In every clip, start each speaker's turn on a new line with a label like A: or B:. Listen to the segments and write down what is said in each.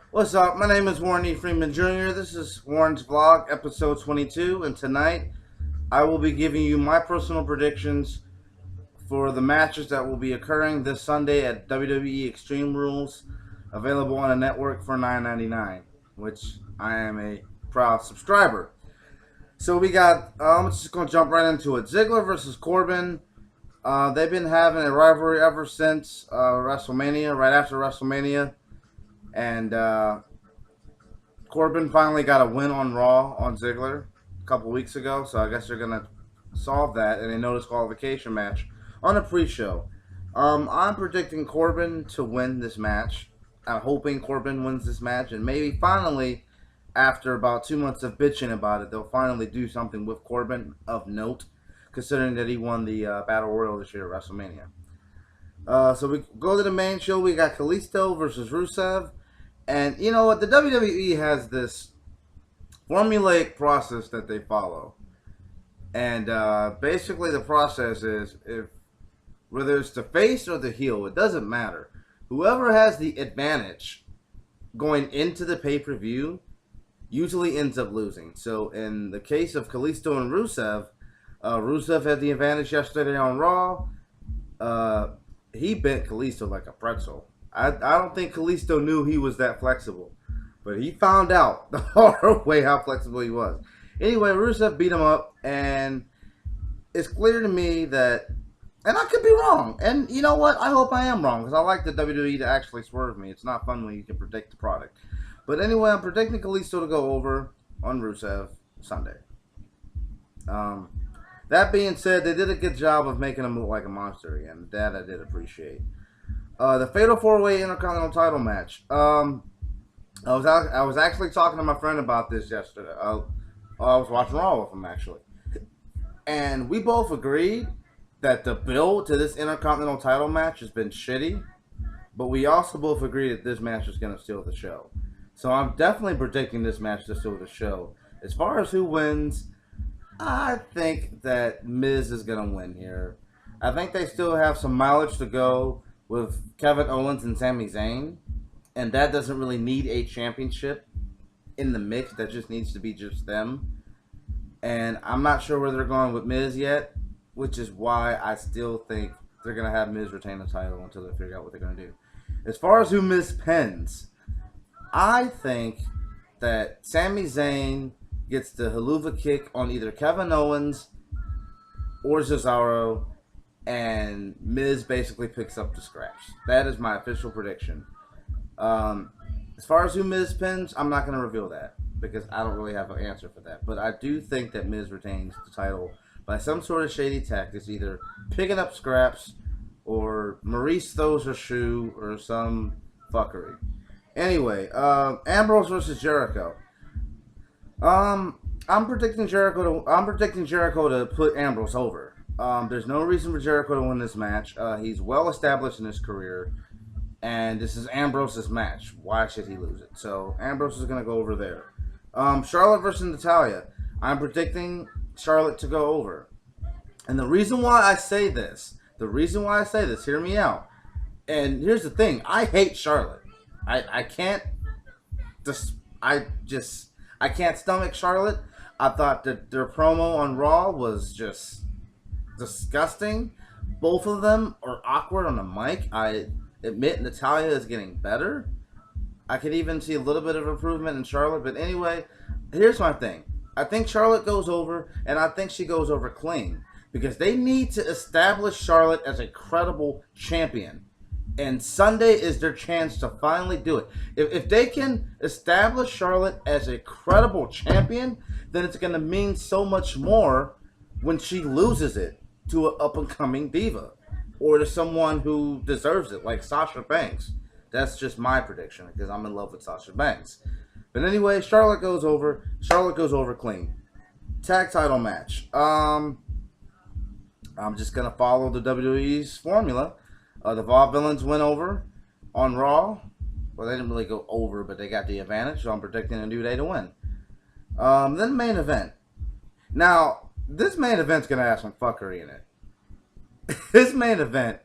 A: What's up? My name is Warren E. Freeman Jr. This is Warren's Vlog, episode 22, and tonight I will be giving you my personal predictions for the matches that will be occurring this Sunday at WWE Extreme Rules, available on a network for $9.99, which I am a proud subscriber. So we got, I'm just going to jump right into it. Ziggler versus Corbin. They've been having a rivalry ever since WrestleMania, right after WrestleMania. And Corbin finally got a win on Raw on Ziggler a couple weeks ago, so I guess they're gonna solve that in a no disqualification match on a pre-show. I'm predicting Corbin to win this match. I'm hoping Corbin wins this match, and maybe finally, after about 2 months of bitching about it, they'll finally do something with Corbin of note, considering that he won the Battle Royal this year at WrestleMania. So we go to the main show. We got Kalisto versus Rusev. And you know what? The WWE has this formulaic process that they follow. And basically, the process is if whether it's the face or the heel, it doesn't matter. Whoever has the advantage going into the pay per view usually ends up losing. So, in the case of Kalisto and Rusev, Rusev had the advantage yesterday on Raw. He bent Kalisto like a pretzel. I don't think Kalisto knew he was that flexible, but he found out the hard way how flexible he was. Anyway, Rusev beat him up, and it's clear to me that, and I could be wrong, and you know what? I hope I am wrong, because I like the WWE to actually swerve me. It's not fun when you can predict the product. But anyway, I'm predicting Kalisto to go over on Rusev Sunday. Um, that being said, they did a good job of making him look like a monster again. That I did appreciate. The Fatal 4-Way Intercontinental Title match. I was actually talking to my friend about this yesterday. I was watching Raw with him actually, and we both agreed that the build to this Intercontinental Title match has been shitty. But we also both agreed that this match is going to steal the show. So I'm definitely predicting this match to steal the show. As far as who wins, I think that Miz is going to win here. I think they still have some mileage to go with Kevin Owens and Sami Zayn, and that doesn't really need a championship in the mix. That just needs to be just them. And I'm not sure where they're going with Miz yet, which is why I still think they're going to have Miz retain the title until they figure out what they're going to do. As far as who Miz pins, I think that Sami Zayn gets the haluva kick on either Kevin Owens or Cesaro, and Miz basically picks up the scraps. That is my official prediction. As far as who Miz pins, I'm not going to reveal that because I don't really have an answer for that. But I do think that Miz retains the title by some sort of shady tactics, either picking up scraps or Maurice throws her shoe or some fuckery. Anyway, Ambrose versus Jericho. I'm predicting Jericho to put Ambrose over. There's no reason for Jericho to win this match. He's well established in his career, and this is Ambrose's match. Why should he lose it? So Ambrose is going to go over there. Charlotte versus Natalya. I'm predicting Charlotte to go over. And the reason why I say this, hear me out. And here's the thing, I hate Charlotte. I can't I can't stomach Charlotte. I thought that their promo on Raw was just disgusting. Both of them are awkward on the mic. I admit Natalya is getting better. I could even see a little bit of improvement in Charlotte. But anyway, here's my thing. I think Charlotte goes over, and I think she goes over clean. Because they need to establish Charlotte as a credible champion. And Sunday is their chance to finally do it. If they can establish Charlotte as a credible champion, then it's going to mean so much more when she loses it to an up-and-coming diva. Or to someone who deserves it, like Sasha Banks. That's just my prediction, because I'm in love with Sasha Banks. But anyway, Charlotte goes over. Charlotte goes over clean. Tag title match. I'm just going to follow the WWE's formula. The Vaudevillains went over on Raw. Well, they didn't really go over, but they got the advantage, so I'm predicting a New Day to win. Then the main event. Now, this main event's going to have some fuckery in it. This main event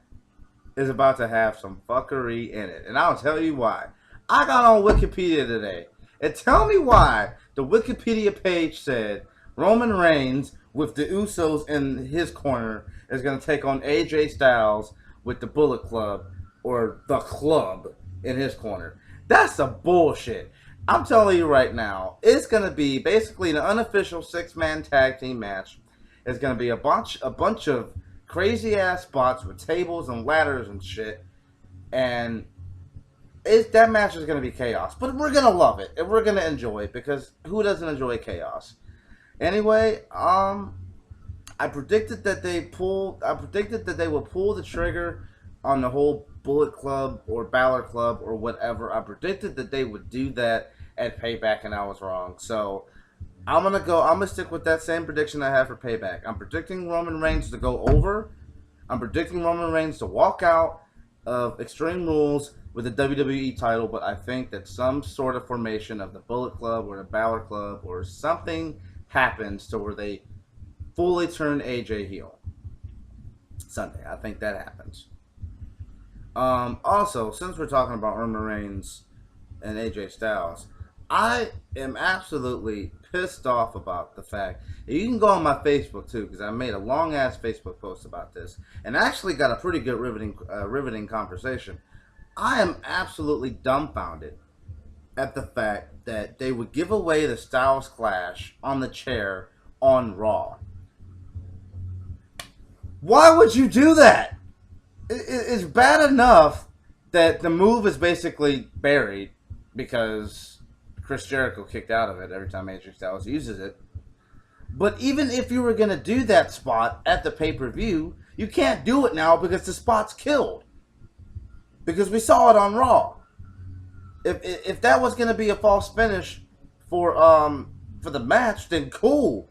A: is about to have some fuckery in it, and I'll tell you why. I got on Wikipedia today. And tell me why the Wikipedia page said Roman Reigns with the Usos in his corner is going to take on AJ Styles with the Bullet Club or the Club in his corner. That's some bullshit. I'm telling you right now, it's going to be basically an unofficial 6-man tag team match. It's going to be a bunch of crazy ass spots with tables and ladders and shit. And that match is going to be chaos. But we're going to love it. And we're going to enjoy it because who doesn't enjoy chaos? Anyway, I predicted that they would pull the trigger on the whole Bullet Club or Balor Club or whatever. I predicted that they would do that at Payback, and I was wrong. So I'm gonna stick with that same prediction I had for Payback. I'm predicting Roman Reigns to go over. I'm predicting Roman Reigns to walk out of Extreme Rules with the WWE title, but I think that some sort of formation of the Bullet Club or the Balor Club or something happens to where they fully turn AJ heel Sunday. I think that happens. Also, since we're talking about Roman Reigns and AJ Styles, I am absolutely pissed off about the fact that you can go on my Facebook too, because I made a long ass Facebook post about this and actually got a pretty good riveting conversation. I am absolutely dumbfounded at the fact that they would give away the Styles Clash on the chair on Raw. Why would you do that? It's bad enough that the move is basically buried because Chris Jericho kicked out of it every time AJ Styles uses it. But even if you were going to do that spot at the pay-per-view, you can't do it now because the spot's killed. Because we saw it on Raw. If that was going to be a false finish for the match, then cool.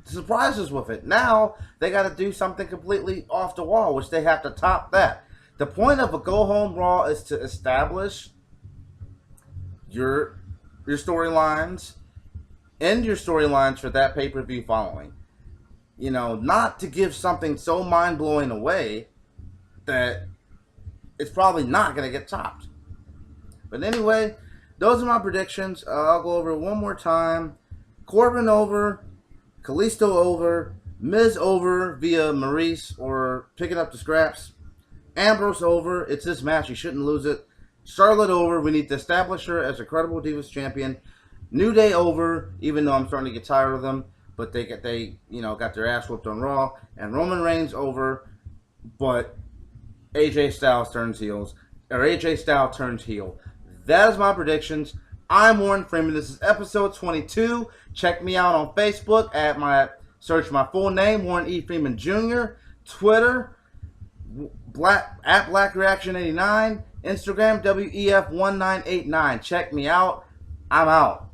A: Surprise us with it. Now they got to do something completely off the wall, which they have to top that. The point of a go home Raw is to establish your storylines and your storylines for that pay-per-view following. You know, not to give something so mind-blowing away that it's probably not going to get topped. But anyway, those are my predictions. I'll go over it one more time. Corbin over, Kalisto over, Miz over via Maurice or picking up the scraps. Ambrose over, it's this match, you shouldn't lose it. Charlotte over, we need to establish her as a credible Divas champion. New Day over, even though I'm starting to get tired of them, but they got their ass whooped on Raw. And Roman Reigns over, but AJ Styles turns heel. That is my predictions. I'm Warren Freeman. This is episode 22. Check me out on Facebook search my full name, Warren E. Freeman Jr. Twitter, at Black Reaction 89. Instagram, WEF1989. Check me out. I'm out.